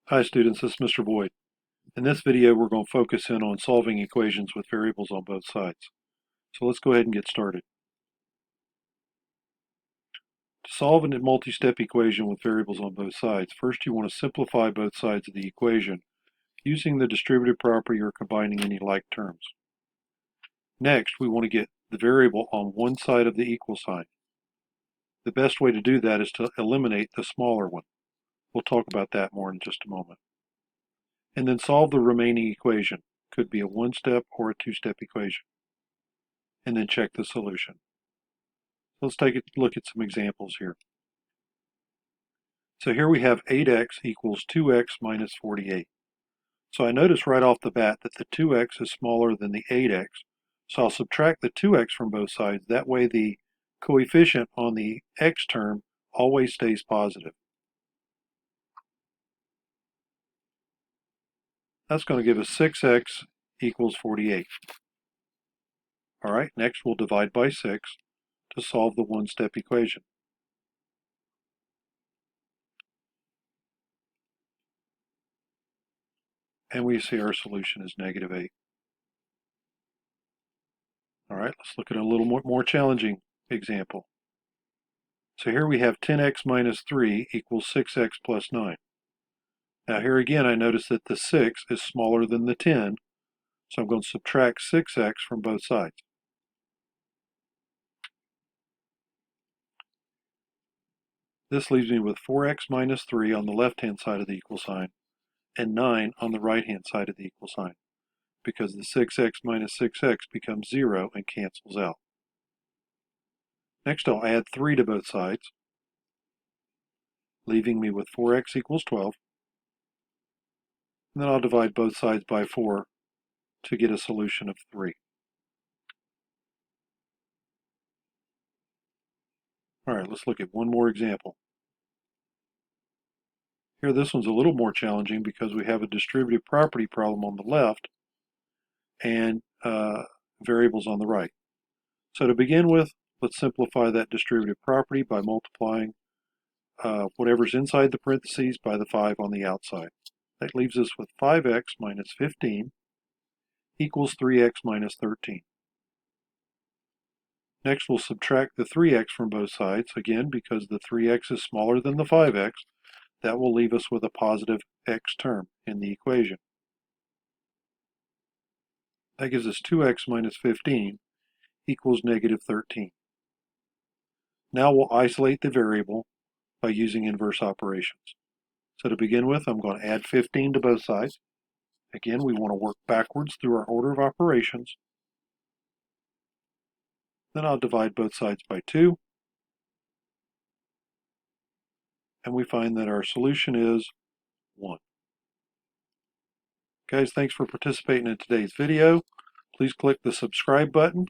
Hi students, this is Mr. Boyd. In this video we're going to focus in on solving equations with variables on both sides. So let's go ahead and get started. To solve a multi-step equation with variables on both sides, first you want to simplify both sides of the equation using the distributive property or combining any like terms. Next we want to get the variable on one side of the equal sign. The best way to do that is to eliminate the smaller one. We'll talk about that more in just a moment. And then solve the remaining equation. Could be a one-step or a two-step equation. And then check the solution. Let's take a look at some examples here. So here we have 8x equals 2x minus 48. So I notice right off the bat that the 2x is smaller than the 8x. So I'll subtract the 2x from both sides. That way the coefficient on the x term always stays positive. That's going to give us 6x equals 48. All right, next we'll divide by 6 to solve the one-step equation. And we see our solution is negative 8. All right, let's look at a little more challenging example. So here we have 10x minus 3 equals 6x plus 9. Now here again I notice that the 6 is smaller than the 10, so I'm going to subtract 6x from both sides. This leaves me with 4x minus 3 on the left-hand side of the equal sign and 9 on the right-hand side of the equal sign, because the 6x minus 6x becomes 0 and cancels out. Next I'll add 3 to both sides, leaving me with 4x equals 12. And then I'll divide both sides by 4 to get a solution of 3. All right, let's look at one more example. Here, this one's a little more challenging because we have a distributive property problem on the left and variables on the right. So to begin with, let's simplify that distributive property by multiplying whatever's inside the parentheses by the 5 on the outside. That leaves us with 5x minus 15 equals 3x minus 13. Next, we'll subtract the 3x from both sides, again, because the 3x is smaller than the 5x. That will leave us with a positive x term in the equation. That gives us 2x minus 15 equals negative 13. Now we'll isolate the variable by using inverse operations. So to begin with, I'm going to add 15 to both sides. Again, we want to work backwards through our order of operations. Then I'll divide both sides by 2. And we find that our solution is 1. Guys, thanks for participating in today's video. Please click the subscribe button